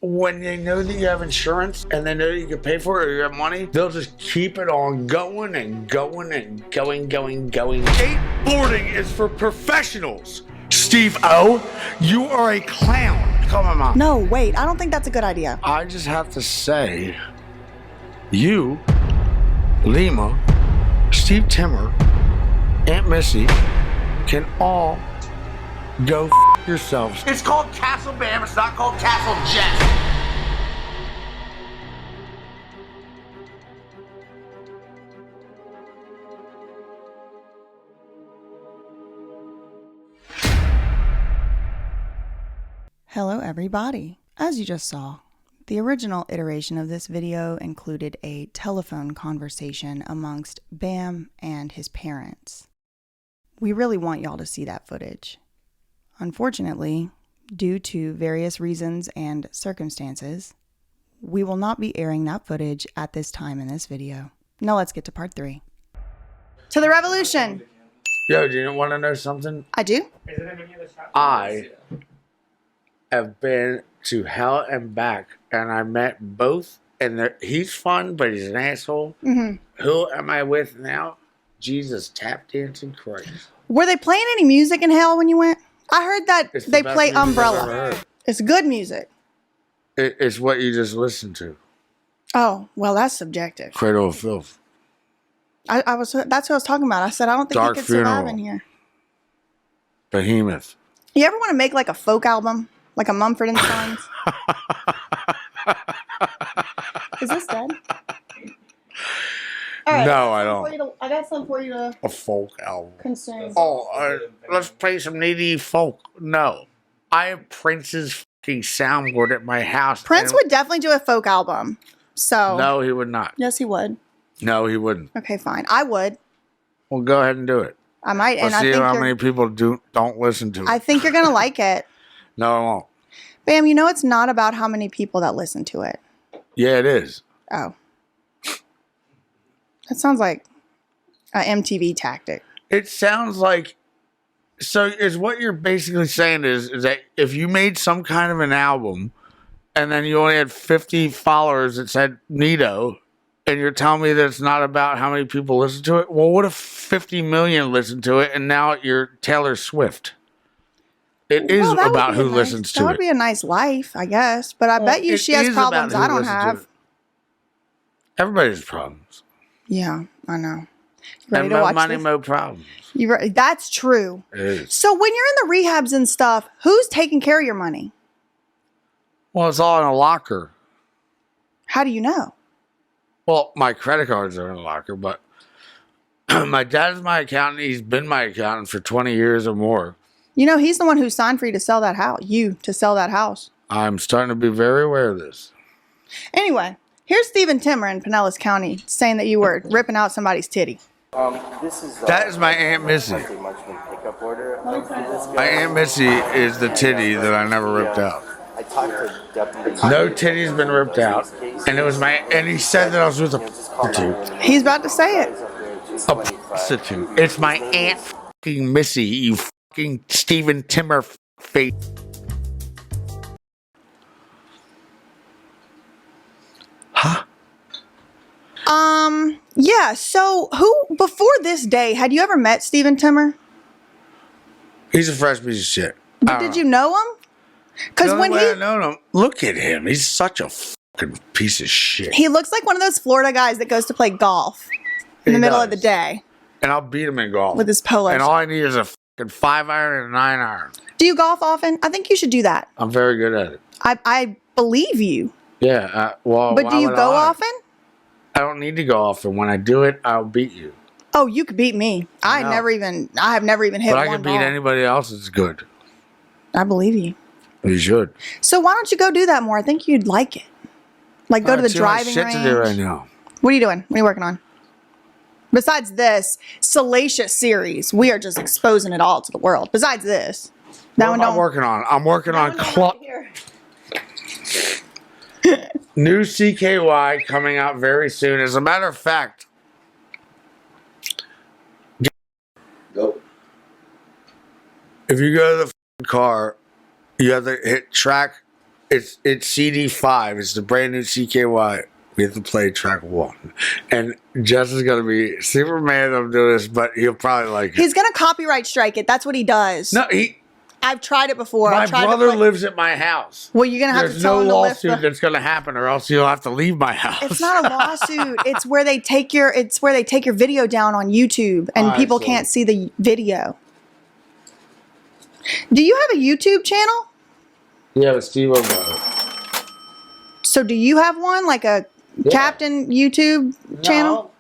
when they know that you have insurance and they know you can pay for it or you have money, they'll just keep it on going and going and going. Skateboarding is for professionals. Steve O, you are a clown. Come on, Mom. No, wait, I don't think that's a good idea. I just have to say, you, Lima, Steve Timmer, Aunt Missy, can all go f yourselves. It's called Castle Bam, it's not called Castle Jet. Hello everybody. As you just saw, the original iteration of this video included a telephone conversation amongst Bam and his parents. We really want y'all to see that footage. Unfortunately, due to various reasons and circumstances, we will not be airing that footage at this time in this video. Now let's get to part 3. To the revolution! Yo, do you want to know something? I do? I have been to hell and back, and I met both, and he's fun, but he's an asshole. Mm-hmm. Who am I with now? Jesus, tap dancing Christ. Were they playing any music in hell when you went? I heard that they play Umbrella. It's good music. It's what you just listened to. Oh, well, that's subjective. Cradle of Filth. That's what I was talking about. I said, I don't think Dark you could Funeral. survive in here. Behemoth. You ever want to make like a folk album? Like a Mumford & Sons? Is this dead? All right, no, I don't. I got something for you to... A folk album. Consume. Oh, let's play some needy folk. No. I have Prince's fucking soundboard at my house. Prince would definitely do a folk album. So... No, he would not. Yes, he would. No, he wouldn't. Okay, fine. I would. Well, go ahead and do it. I might, and Let's see how many people don't listen to it. I think you're going to like it. No, I won't. Bam, you know it's not about how many people that listen to it. Yeah, it is. Oh. That sounds like an MTV tactic. It sounds like... So is what you're basically saying is that if you made some kind of an album and then you only had 50 followers that said Nito, and you're telling me that it's not about how many people listen to it? Well, what if 50 million listen to it and now you're Taylor Swift? It is about who listens to it. That would be a nice life, I guess. But I bet you she has problems I don't have. Everybody has problems. Yeah, I know. And more money, more problems. That's true. It is. So when you're in the rehabs and stuff, who's taking care of your money? Well, it's all in a locker. How do you know? Well, my credit cards are in a locker, but my dad's my accountant. He's been my accountant for 20 years or more. You know, he's the one who signed for you to sell that house. To sell that house. I'm starting to be very aware of this. Anyway, here's Stephen Timmer in Pinellas County saying that you were ripping out somebody's titty. That is my Aunt Missy. My Aunt Missy is the titty that I never ripped out. No titty's been ripped out, and it was and he said that I was with a prostitute. He's about to say it. A prostitute. It's my Aunt fucking Missy, you fucking Stephen Timmer face. Huh? Yeah, so before this day, had you ever met Stephen Timmer? He's a fresh piece of shit. But did you know him? Because when I know him, look at him. He's such a fucking piece of shit. He looks like one of those Florida guys that goes to play golf in the middle of the day. And I'll beat him in golf. With his polo. And all I need is a fucking 5-iron and a 9-iron. Do you golf often? I think you should do that. I'm very good at it. I believe you. Yeah, well, but do you go often? I don't need to go often. When I do it, I'll beat you. Oh, you could beat me. I have never even hit one ball. But I can beat anybody else that's good. I believe you. You should. So why don't you go do that more? I think you'd like it. Like go to the driving range. Shit to do right now. What are you doing? What are you working on? Besides this salacious series, we are just exposing it all to the world. Besides this, what am I working on? I'm working on new CKY coming out very soon. As a matter of fact, go. If you go to the car, you have to hit track It's CD5. It's the brand new CKY. We have to play track 1. And Jess is going to be super mad I'm doing this, but he'll probably like it. He's going to copyright strike it. That's what he does. No, I've tried it before. My brother lives at my house. Well, you're going to have to tell him to lift There's no lawsuit that's going to happen, or else you'll have to leave my house. It's not a lawsuit. It's where they take your video down on YouTube, and people can't see the video. Do you have a YouTube channel? Yeah, but Steve O'Brien. So do you have one, like a Captain YouTube channel?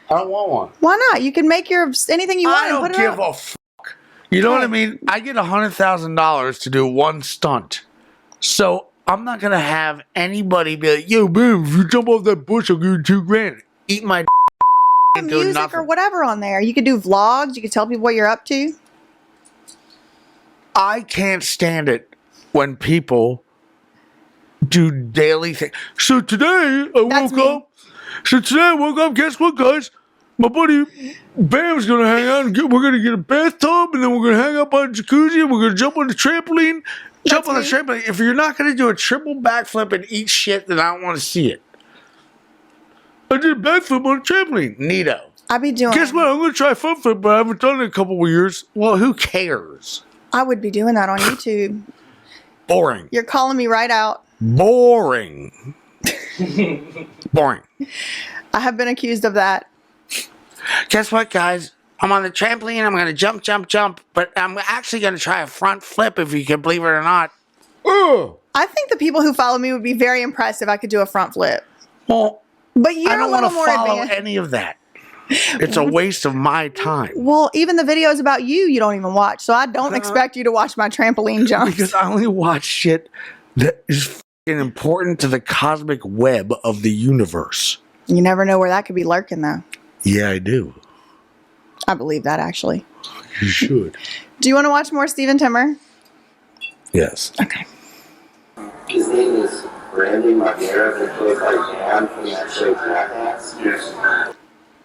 I don't want one. Why not? You can make anything you want I and put don't it give up. a fuck. You know what I mean? I get $100,000 to do one stunt. So I'm not going to have anybody be like, yo, man, if you jump off that bush, I'll give you $2,000. Eat my and do music nothing. or whatever on there. You could do vlogs. You could tell people what you're up to. I can't stand it when people do daily things. So today I woke up. Guess what, guys? My buddy Bam's gonna hang out and we're gonna get a bathtub, and then we're gonna hang up on a jacuzzi, and we're gonna jump on the trampoline. Jump on the trampoline. If you're not gonna do a triple backflip and eat shit, then I don't want to see it. I did a backflip on a trampoline. Neato. I'd be doing. Guess what? I'm gonna try a front flip, but I haven't done it in a couple of years. Well, who cares? I would be doing that on YouTube. Boring. You're calling me right out. Boring. Boring. I have been accused of that. Guess what, guys? I'm on the trampoline. I'm going to jump, but I'm actually going to try a front flip, if you can believe it or not. Ugh. I think the people who follow me would be very impressed if I could do a front flip. Well, but you're I don't a want little to more follow advanced. any of that. It's a waste of my time. Well, even the videos about you don't even watch. So I don't expect you to watch my trampoline jumps. Because I only watch shit that is fucking important to the cosmic web of the universe. You never know where that could be lurking, though. Yeah, I do. I believe that, actually. You should. Do you want to watch more Steven Timmer? Yes. Okay. His name is Brandon Margera, and he plays like Dan from that show Jackass. Yes.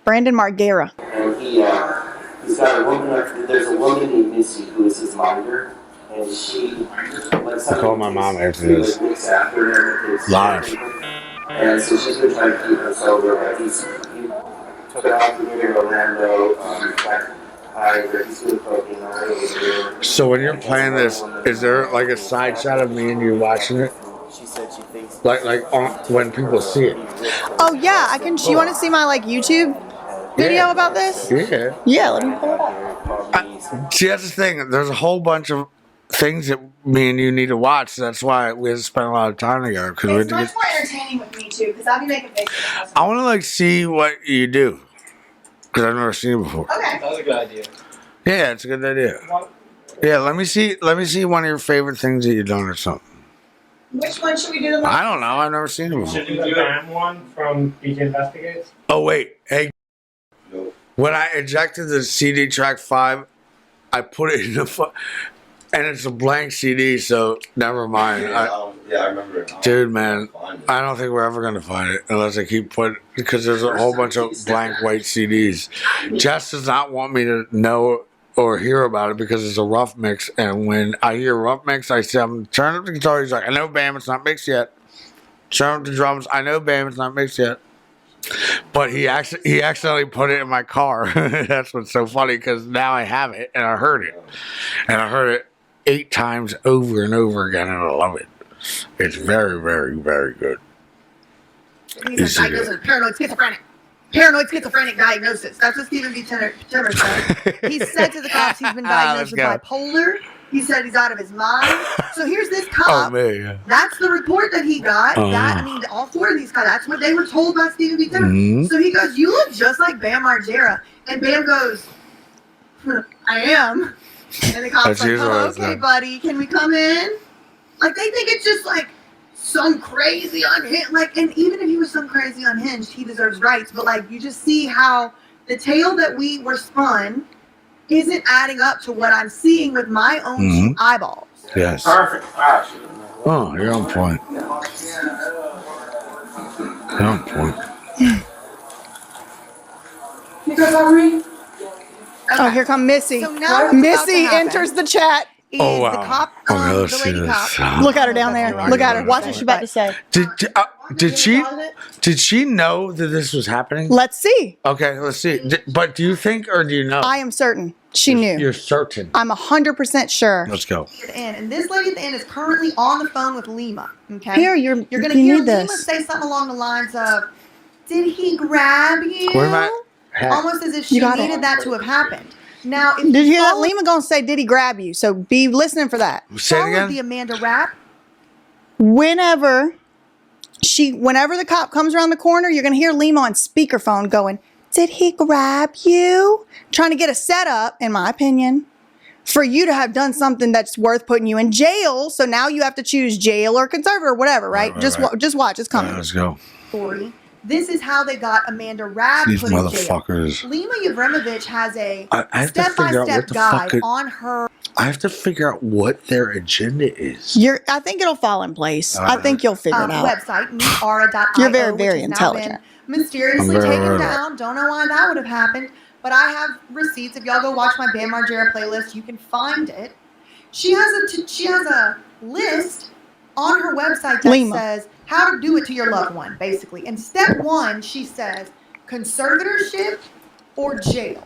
Brandon Margera. And he's got a woman. There's a woman named Missy who is his monitor, and she. Call my mom after this. Live. And so she's been trying to keep her sober. Like he took her out to near Orlando. He's doing cocaine. So when you're playing this, is there like a side shot of me and you watching it? She said she thinks. Like when people see it. Oh yeah, I can. You want to see my YouTube video about this? Yeah. Yeah, let me pull it up. See, that's the thing. There's a whole bunch of things that me and you need to watch. That's why we have to spend a lot of time together. It's much more entertaining with me too, because I'll be making videos. I want to see what you do, because I've never seen it before. Okay. That was a good idea. Yeah, it's a good idea. Yeah, let me see one of your favorite things that you've done or something. Which one should we do the most? I don't know. I've never seen it before. Should we do the BAM one from BT Investigates? Oh wait, hey. Nope. When I ejected the CD track 5, I put it in the and it's a blank CD, so never mind. Yeah, I remember it. Dude, man, I don't think we're ever going to find it unless I keep putting, because there's a whole bunch of blank white CDs. Jess does not want me to know or hear about it because it's a rough mix, and when I hear rough mix, I say, turn up the guitar. He's like, I know, Bam, it's not mixed yet. Turn up the drums. I know, Bam, it's not mixed yet. But he accidentally put it in my car. That's what's so funny, because now I have it and I heard it. And I heard it 8 times over and over again, and I love it. It's very, very, very good. He's diagnosed with paranoid schizophrenic. Paranoid schizophrenic diagnosis. That's what Steven B. Timmer said. He said to the cops he's been diagnosed with bipolar. He said he's out of his mind. So here's this cop. Oh, man, yeah. That's the report that he got. All 4 of these guys, that's what they were told by Steven B. Timmer. Mm-hmm. So he goes, you look just like Bam Margera. And Bam goes, I am. And the cop's like, oh, okay, buddy, can we come in? Like, they think it's just like some crazy unhinged. Like, and even if he was some crazy unhinged, he deserves rights. But like, you just see how the tale that we were spun isn't adding up to what I'm seeing with my own eyeballs. Yes. Perfect. Oh, you're on point. You're on point. Oh, here come Missy. So now Missy enters the chat. is Oh, wow. the cop, Okay, let's the see lady this. cop. Look at her down there. Look at her. Watch what she's about to say. Did she know that this was happening? Let's see. Okay, let's see. But do you think or do you know? I am certain she knew. You're certain. I'm 100% sure. Let's go. And this lady at the end is currently on the phone with Lima. Okay. Here, you're You're gonna you hear need Lima this. say something along the lines of, "Did he grab you?" Where am I? Almost as if she You got it. needed that to have happened. Now, if Did you hear that? follow- Lima gonna say, "Did he grab you?" So be listening for that. Say it followed again. the Amanda rap. Whenever the cop comes around the corner, you're gonna hear Lima on speakerphone going, "Did he grab you?" Trying to get a setup, in my opinion, for you to have done something that's worth putting you in jail. So now you have to choose jail or conservative or whatever, right? Right, just right. just watch, it's All right, coming. let's go. Story. This is how they got Amanda Rab These put in jail. motherfuckers. Lima Yevremovich has a I have to figure out step-by-step what the guide fuck. on her. I have to figure out what their agenda is. I think it'll fall in place. I Alright. think you'll figure it out. Website, meetara.io. You're very, which very has now intelligent. been mysteriously I'm very, taken very- down. Don't know why that would have happened, but I have receipts. If y'all go watch my Bam Margera playlist, you can find it. She has a list on her website that Lima. says how to do it to your loved one, basically. And step one, she says conservatorship or jail.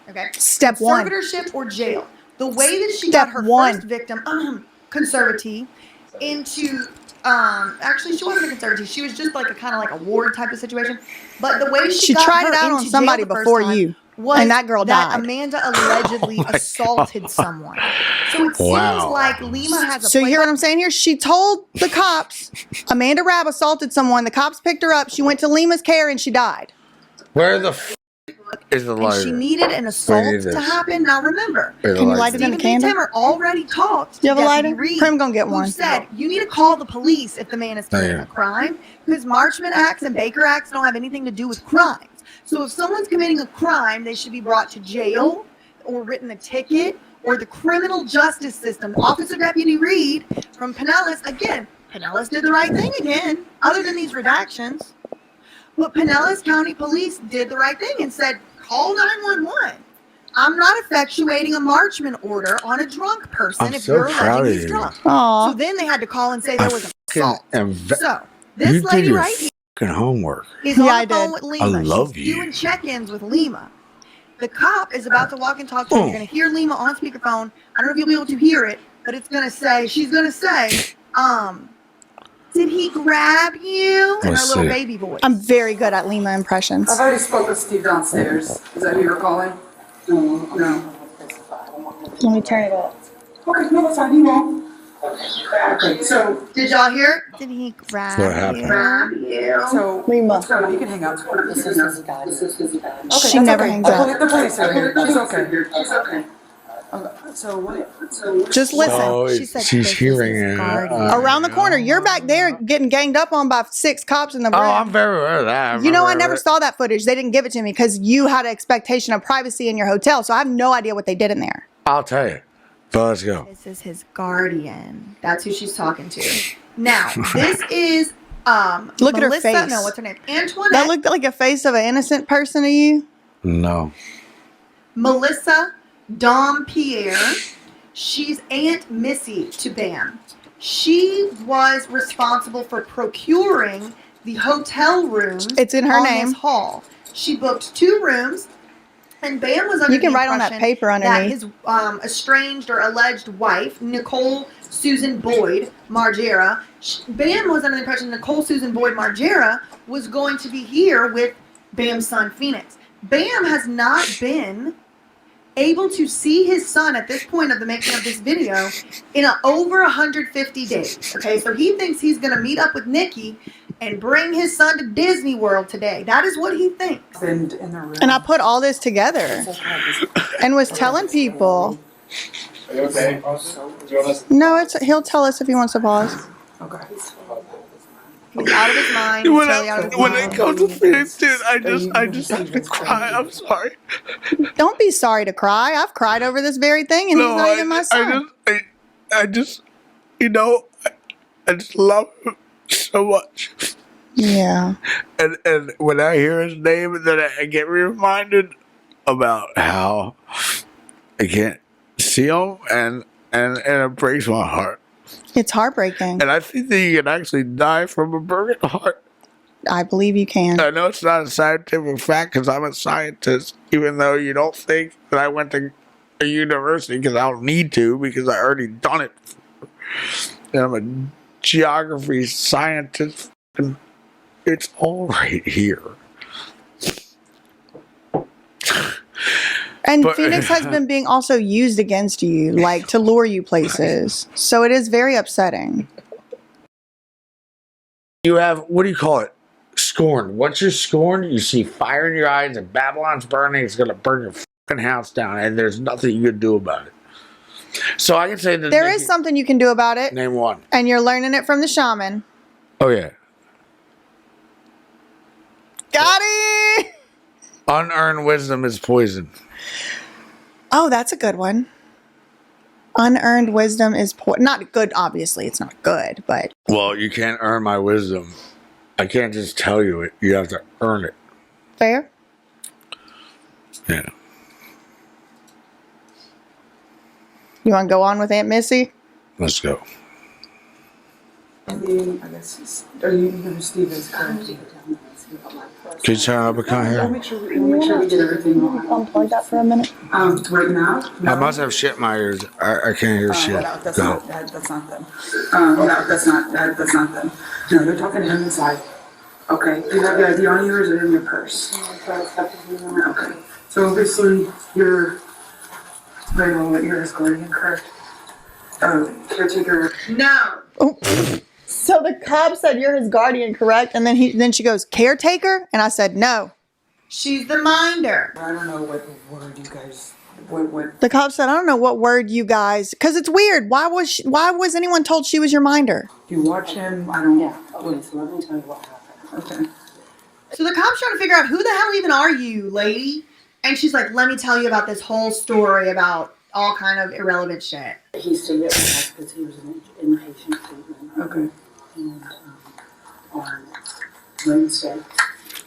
Okay. Step one. Conservatorship or jail. The way that she Step got her one. first victim, conservatee, into actually she wasn't a conservatee. She was just like a kind of like a ward type of situation. But the way She got tried her it out on into somebody jail the first before time you, was and that girl died. Amanda allegedly Oh my assaulted God. someone. So it seems Wow. like Lima has a So you hear what I'm saying here? She told the cops Amanda Rab assaulted someone. The cops picked her up. She went to Lima's care and she died. Where the is the and lighter? she needed an assault need to this. happen. Now remember, Where's the Can you lighter? light it in a Stephen B. candle? Timmer already talked You to have a Deputy lighter? Reed, Prim gonna get who one. said you need to call the police if the man is committing yeah. a crime, because Marchman Acts and Baker Acts don't have anything to do with crimes. So if someone's committing a crime, they should be brought to jail or written a ticket or the criminal justice system. Officer Deputy Reed from Pinellas, again, Pinellas did the right thing again, other than these redactions. But Pinellas County Police did the right thing and said, call 911. I'm not effectuating a Marchman order on a drunk person I'm if so you're proud alleging of he's you. drunk. Aw. So then they had to call and say there was an assault. And So you this did lady your right here fucking homework. is Yeah, on I the phone did. with Lima. I love She's you. doing check-ins with Lima. The cop is about to walk and talk to her. You're going to hear Lima on speakerphone. I don't know if you'll be able to hear it, but it's going to say, she's going to say, did he grab you? In her Let's little see. baby voice. I'm very good at Lima impressions. I've already spoke with Steve downstairs. Is that who you're calling? No. Let me turn it up. Okay, no, that's fine. He won't. Okay, so, Did y'all hear it? Did he grab What happened? you? Grab you? so Lima. what's going on? You can hang up. This is his guy. Okay, She that's never okay. hangs The up. The police are here. She's okay. She's okay. So what? Just listen. So She said she's this is hearing his it. guardian. Around the corner, you're back there getting ganged up on by 6 cops in the Oh, room. I'm very aware of that. You know, I never saw that footage. They didn't give it to me because you had an expectation of privacy in your hotel. So I have no idea what they did in there. I'll tell you. But let's go. This is his guardian. That's who she's talking to. Now, this is Look at her Melissa, face. No, what's her name? Antoinette. That looked like a face of an innocent person to you. No. Melissa Dompierre. She's Aunt Missy to Bam. She was responsible for procuring the hotel rooms. It's in her on name. This hall. She booked 2 rooms, and Bam was under You can the write on that impression paper that underneath. his estranged or alleged wife, Nicole Susan Boyd Margera, Bam was under the impression Nicole Susan Boyd Margera was going to be here with Bam's son Phoenix. Bam has not been able to see his son at this point of the making of this video in over 150 days. Okay, so he thinks he's going to meet up with Nikki and bring his son to Disney World today. That is what he thinks. In the room. And I put all this together and was telling people. Are you okay? Do you want us? No, he'll tell us if he wants to pause. Okay. He's out of his mind. He's totally out of his When mind. it comes to Phoenix, dude, I just have to cry. I'm sorry. Don't be sorry to cry. I've cried over this very thing, and he's not even my son. I just, you know, I just love him so much. Yeah. And when I hear his name, then I get reminded about how I can't see him, and and it breaks my heart. It's heartbreaking. And I think that you can actually die from a broken heart. I believe you can. I know it's not a scientific fact because I'm a scientist, even though you don't think that I went to a university because I don't need to because I already done it. And I'm a geography scientist. And it's all right here. And Phoenix has been being also used against you, like to lure you places. So it is very upsetting. You have, what do you call it? Scorned. Once you're scorned, you see fire in your eyes and Babylon's burning. It's going to burn your fucking house down, and there's nothing you can do about it. So I can say that there is something you can do about it. Name one. And you're learning it from the shaman. Oh, yeah. Got it! Unearned wisdom is poison. Oh, that's a good one. Unearned wisdom is not good, obviously. It's not good, but... Well, you can't earn my wisdom. I can't just tell you it. You have to earn it. Fair? Yeah. You want to go on with Aunt Missy? Let's go. And then, I guess, are you even Steven's character? Can you turn up a kind We'll here? make sure we get everything on. Unplug that for a minute. Right now? I must have shit in my ears. I can't hear shit. No, that's Go. not that's not them. No, that's not them. No, they're talking to him inside. Okay, do you have the ID on you or is it in your purse? Okay, so obviously you're very well that you're his guardian, correct? Caretaker. No. Oh. So the cop said you're his guardian, correct? And then she goes, caretaker? And I said, no. She's the minder. I don't know what word you guys. What? The cop said, I don't know what word you guys, because it's weird. Why was anyone told she was your minder? You watch him. I don't. Yeah. Okay, so let me tell you what happened. Okay. So the cop's trying to figure out who the hell even are you, lady? And she's like, let me tell you about this whole story about all kind of irrelevant shit. He stayed at my house because he was in inpatient treatment. Okay. And on Wednesday.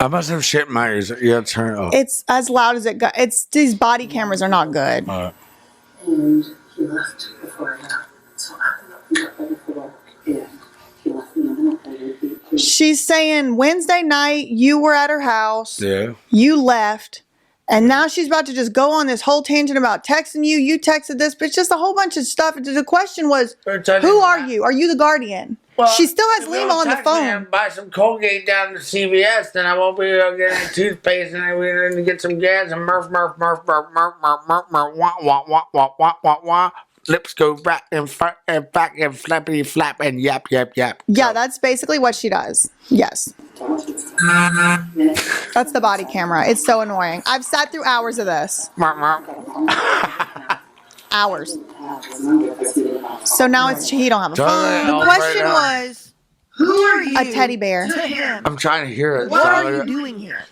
I must have shit in my ears. You gotta turn it up. It's as loud as it got. These body cameras are not good. And he left before I left. So I got ready for work. And he left me in the She's saying Wednesday night you were at her house. Yeah. You left. And now she's about to just go on this whole tangent about texting you. You texted this, but it's just a whole bunch of stuff. The question was, who are you? Are you the guardian? Well, she still has if Lima you don't on the text me phone. and buy some Colgate down to CVS, then I won't be able to get any toothpaste and then we're going to get some gas and murph, wah, wah, wah, wah, wah, wah, wah. Lips go back and front and back and flappity flap and yap, yap, yap. Yeah, that's basically what she does. Yes. That's the body camera. It's so annoying. I've sat through hours of this. Hours. So now it's he don't have a phone. The question was, who are you? A teddy bear. To him. I'm trying to hear it. What are you doing here?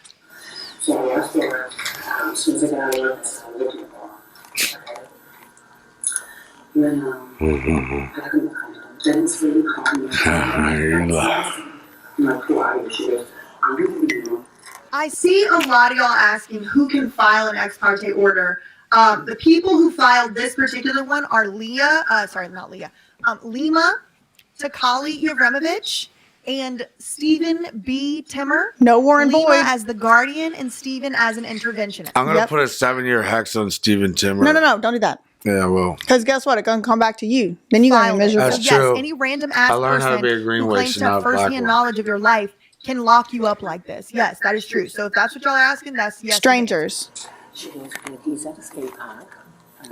So after, as soon as I got out, I looked at the bar. Then, I couldn't find him. Then Sweetie called me. I'm like, who are you? She goes, I'm with you. I see a lot of y'all asking who can file an ex parte order. The people who filed this particular one are Lima Takali Yevremovich and Stephen B. Timmer. No Warren Lima Boyd as the guardian and Stephen as an interventionist. I'm going to put a 7-year hex on Stephen Timmer. No, don't do that. Yeah, well. Because guess what? It's going to come back to you. Then you're going to be miserable. That's true. Yes, any random ass I learned how to person be a green who claims waste to and have not a black firsthand one. knowledge of your life can lock you up like this. Yes, that is true. So if that's what y'all are asking, that's yes. Strangers. She goes, well, he's at the skate park.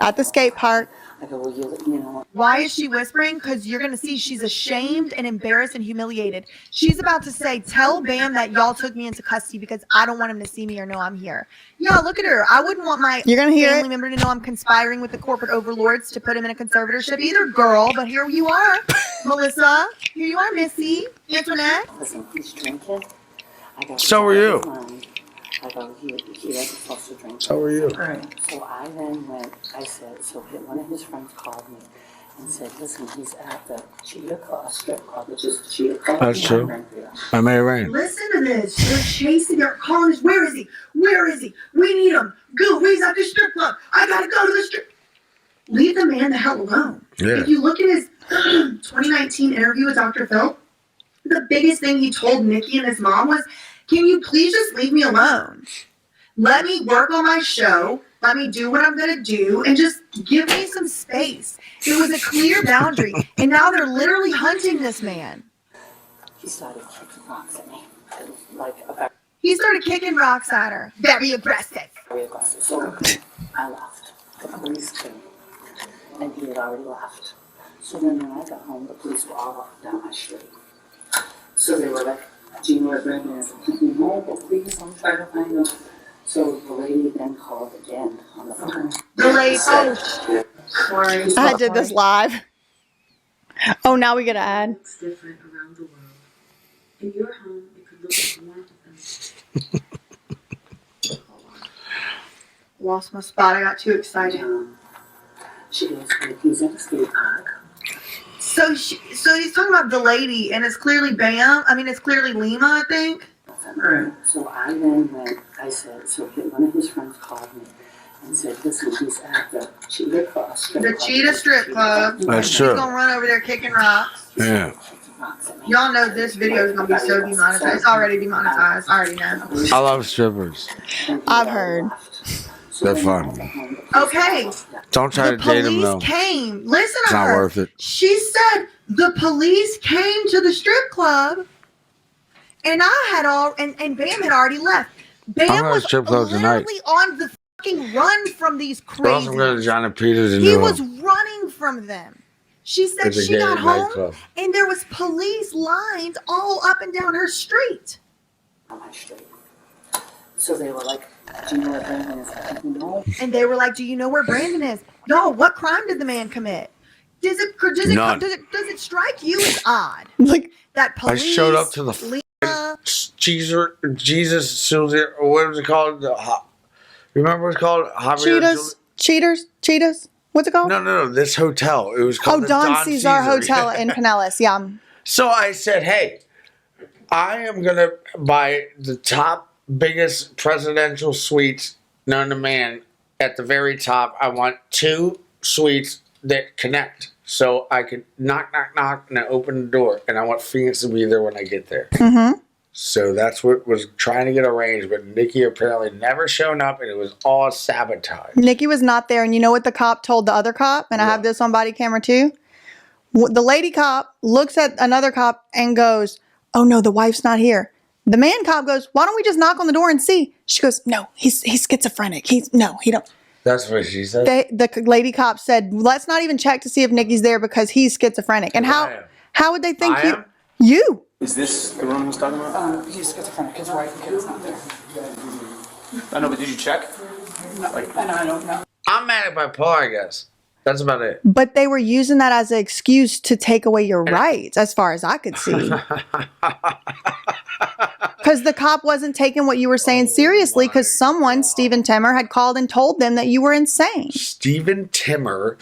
At the skate park. I go, well, you know. Why is she whispering? Because you're going to see she's ashamed and embarrassed and humiliated. She's about to say, tell Bam that y'all took me into custody because I don't want him to see me or know I'm here. Yeah, look at her. I wouldn't want my family member to know I'm conspiring with the corporate overlords to put him in a conservatorship either, girl. But here you are, Melissa. Here you are, Missy. Antoinette. Listen, he's drinking. I go, So are you. I go, he wasn't supposed to drink. So are you. Right. So I then went, I said, so one of his friends called me and said, listen, he's at the Cheetah Club, strip club, which is the Cheetah Club. That's true. I may rain. Listen to this. They're chasing. They're calling us. Where is he? Where is he? We need him. Go. He's at the strip club. I gotta go to the strip. leave the man the hell alone. Yeah. If you look at his 2019 interview with Dr. Phil, the biggest thing he told Nikki and his mom was, can you please just leave me alone? Let me work on my show. Let me do what I'm going to do and just give me some space. It was a clear boundary. And now they're literally hunting this man. He started kicking rocks at me. He started kicking rocks at her. Very aggressive. Very aggressive. So I left. The police came. And he had already left. So then when I got home, the police were all up and down my street. So they were like, do you know where Brandon is? I'm thinking, no, but please, I'm trying to find him. So the lady then called again on the phone. The lady, sorry. I did this live. Oh, now we get to add. Looks different around the world. In your home, it could look more than Lost my spot. I got too excited. She is, he's at the skate park. So he's talking about the lady, and it's clearly Bam. I mean, it's clearly Lima, I think. Right. So I then went, I said, so one of his friends called me and said, listen, he's at the Cheetah Cross. The Cheetah Strip Club. That's He's true. gonna run over there kicking rocks. Yeah. Y'all know this video is gonna be so demonetized. It's already demonetized. I already know. I love strippers. I've heard. They're fun. Okay. Don't try The to date them police though. came. Listen It's to not her. worth it. She said the police came to the strip club, and and Bam had already left. Bam I'm going to was strip club literally tonight. on the fucking run from these We're also going to crazies. Johnny Peters and He do was them. running from them. She said It's a she gay got home nightclub. and there was police lines all up and down her street. On my street. So they were like, do you know where Brandon is? I'm thinking, no. And they were like, "Do you know where Brandon is?" No. What crime did the man commit? Does None. it strike you as odd Like, that I police? showed up to the Lima, Jesus Silver, or what was it called? Remember what it's called? Javier Cheetahs. What's it called? No. This hotel. It was called Oh, the Don Cesar Hotel Yeah. in Pinellas. Yeah. So I said, hey, I am going to buy the top, biggest presidential suites known to man at the very top. I want 2 suites that connect so I could knock, and I open the door. And I want Phoenix to be there when I get there. Mm-hmm. So that's what was trying to get arranged. But Nikki apparently never shown up, and it was all sabotage. Nikki was not there. And you know what the cop told the other cop? And I have this on body camera too. The lady cop looks at another cop and goes, "Oh no, the wife's not here." The man cop goes, "Why don't we just knock on the door and see?" She goes, "No, he's schizophrenic. He don't." That's what she said. The lady cop said, "Let's not even check to see if Nikki's there because he's schizophrenic." And how would they think I you? am? You. Is this the room he's talking about? He's schizophrenic. His wife and kid's not there. I know, but did you check? I don't know. I'm manic bipolar, I guess. That's about it. But they were using that as an excuse to take away your rights, as far as I could see. Because the cop wasn't taking what you were saying seriously because someone, Stephen Timmer, had called and told them that you were insane. Stephen Timmer.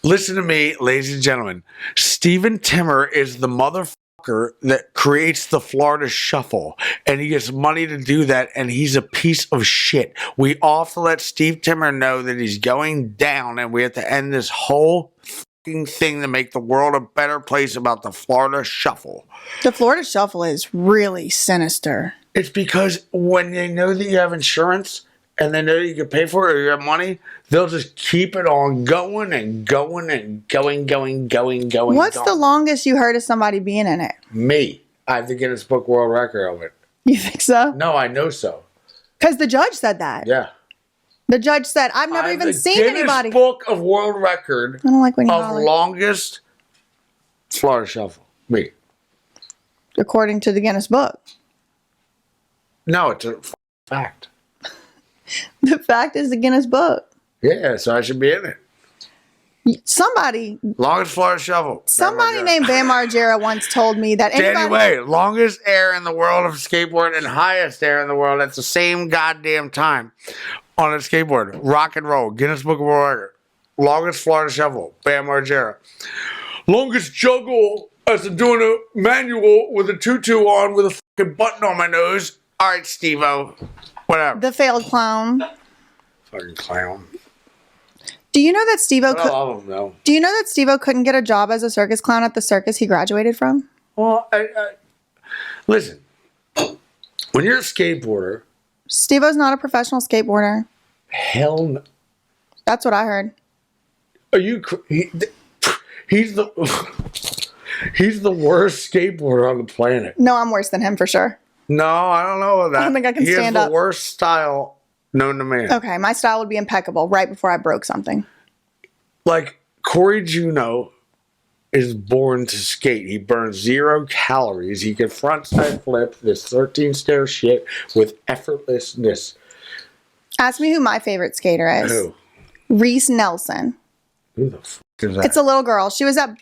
Listen to me, ladies and gentlemen. Stephen Timmer is the motherfucker that creates the Florida Shuffle, and he gets money to do that, and he's a piece of shit. We all have to let Steve Timmer know that he's going down, and we have to end this whole fucking thing to make the world a better place about the Florida Shuffle. The Florida Shuffle is really sinister. It's because when they know that you have insurance and they know that you can pay for it or you have money, they'll just keep it on going and going and going. What's the longest you heard of somebody being in it? Me. I have to Guinness Book World Record of it. You think so? No, I know so. Because the judge said that. Yeah. The judge said, "I've never even seen anybody." Book of World Record I don't like when you of holler. longest Florida Shuffle. Me. According to the Guinness Book. No, it's a fact. The fact is the Guinness Book. Yeah, so I should be in it. Somebody Longest Florida Shuffle. named Bam Margera once told me that Anyway, longest air in the world of skateboard and highest air in the world at the same goddamn time on a skateboard. Rock and roll. Guinness Book of World Record. Longest Florida Shuffle. Bam Margera. Longest juggle as doing a manual with a tutu on with a fucking button on my nose. All right, Steve-O. Whatever. the failed clown. Fucking clown. Do you know that Steve-O I love him though. Do you know that Steve-O couldn't get a job as a circus clown at the circus he graduated from? Well, listen. When you're a skateboarder, Steve-O's not a professional skateboarder. hell no. That's what I heard. Are you? He's the worst skateboarder on the planet. No, I'm worse than him for sure. No, I don't know about that. I don't think I can he stand has up. the worst style known to man. Okay, my style would be impeccable right before I broke something. Like Corey Juno is born to skate. He burns 0 calories. He can frontside flip this 13-stair shit with effortlessness. Ask me who my favorite skater is. Who? Reese Nelson. Who the fuck is that? It's a little girl. She was at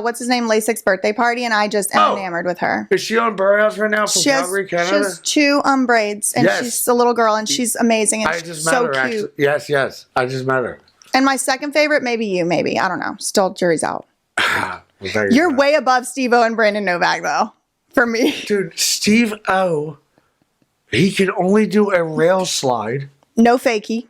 what's his name, LASIK's birthday party, and I just am enamored with her. Is she on Burhouse right now from She has, Calgary, she Canada? has 2 braids, and Yes. she's a little girl, and she's amazing, and I she's just met so her, cute. actually. Yes. I just met her. And my second favorite, maybe you, maybe. I don't know. Still, jury's out. Well, there You're go. way above Steve-O and Brandon Novak, though, for me. Dude, Steve O, he can only do a rail slide, No fakie.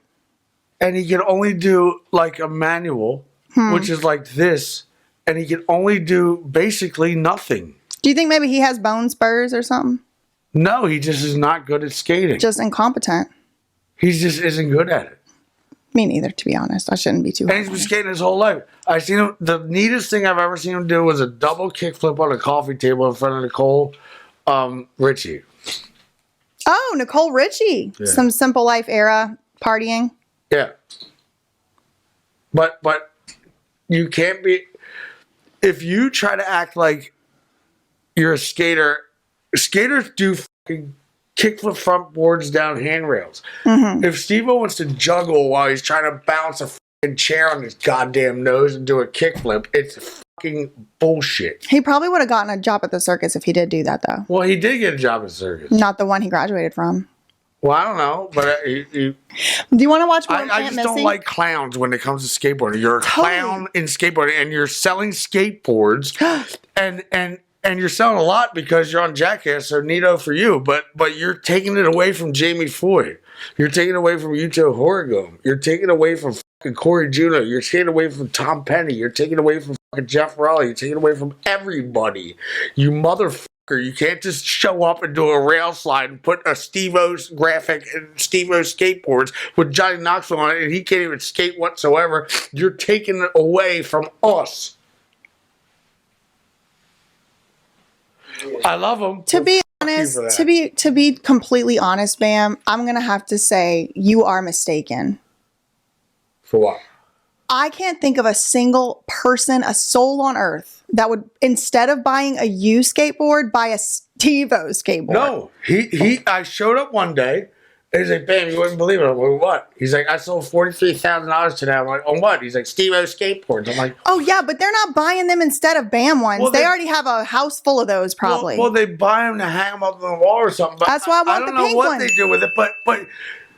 and he can only do like a manual, which is like this, and he can only do basically nothing. Do you think maybe he has bone spurs or something? No, he just is not good at skating. Just incompetent. He just isn't good at it. Me neither, to be honest. I shouldn't be too And hard he's on been him. skating his whole life. I seen him. The neatest thing I've ever seen him do was a double kickflip on a coffee table in front of Nicole Richie. Oh, Nicole Richie. Yeah. Some Simple Life era partying. Yeah. But you can't be, if you try to act like you're a skater, skaters do fucking kickflip front boards down handrails. If Steve-O wants to juggle while he's trying to bounce a fucking chair on his goddamn nose and do a kickflip, it's fucking bullshit. He probably would have gotten a job at the circus if he did do that, though. Well, he did get a job at circus. Not the one he graduated from. Well, I don't know, but Do you want to watch more I Plant just Missy? don't like clowns when it comes to skateboarding. You're a Totally. clown in skateboarding, and you're selling skateboards, and you're selling a lot because you're on Jackass, so neato for you. But you're taking it away from Jamie Foy. You're taking it away from Yuto Horigome. You're taking it away from fucking Corey Juno. You're taking it away from Tom Penny. You're taking it away from fucking Jeff Raleigh. You're taking it away from everybody. You motherfucker. You can't just show up and do a rail slide and put a Steve-O's graphic and Steve-O's skateboards with Johnny Knoxville on it, and he can't even skate whatsoever. You're taking it away from us. I love him. To be you honest, for that. to be completely honest, Bam, I'm gonna have to say you are mistaken. For what? I can't think of a single person, a soul on earth, that would, instead of buying a U skateboard, buy a Steve-O skateboard. No, I showed up one day, and he's like, "Bam, you wouldn't believe it." I'm like, "What?" He's like, "I sold $43,000 today." I'm like, "On what?" He's like, "Steve-O skateboards." I'm like, Oh yeah, but they're not buying them instead of Bam ones. Well, they they- already have a house full of those, probably. Well, they buy them to hang them up on the wall or something. But That's why I want I the don't know pink what one. they do with it. But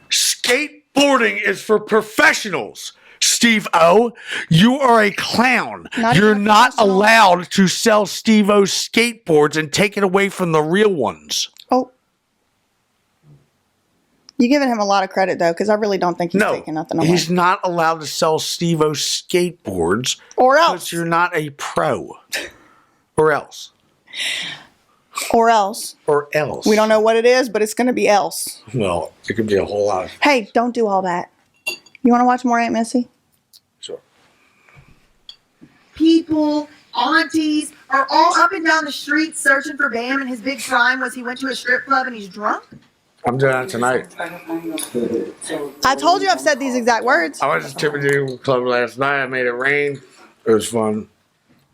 skateboarding is for professionals. Steve-O, you are a clown. Not You're even a not professional. allowed to sell Steve-O skateboards and take it away from the real ones. Oh. You're giving him a lot of credit, though, because I really don't think he's No, taking nothing away. he's not allowed to sell Steve-O skateboards Or because else. you're not a pro. Or else. Or else. Or else. We don't know what it is, but it's going to be else. Well, it could be a whole lot. Hey, don't do all that. You want to watch more Aunt Missy? Sure. People, aunties are all up and down the street searching for Bam, and his big crime was he went to a strip club and he's drunk. I'm doing that tonight. I told you I've said these exact words. I went to Tippity Club last night. I made it rain. It was fun.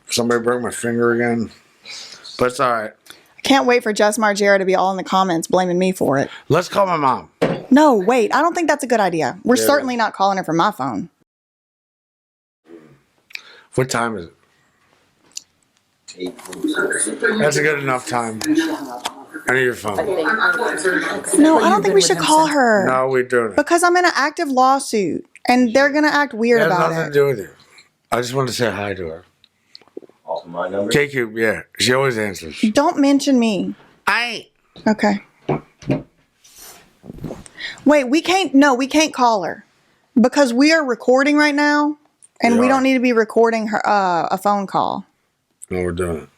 Somebody broke my finger again. But it's all right. I can't wait for Jess Margera to be all in the comments blaming me for it. Let's call my mom. No, wait. I don't think that's a good idea. We're Yeah, it certainly not calling her from my phone. What time is it? That's a good enough time. I need your phone. No, I don't think we should call her. No, we're doing it. Because I'm in an active lawsuit, and they're going to act weird It has about nothing to it. do with you. I just want to say hi to her. Off my number. KQ, yeah. She always answers. Don't mention me. I ain't. Okay. Wait, we can't call her. Because we are recording right now, and We we are. don't need to be recording her a phone call. No, we're doing it.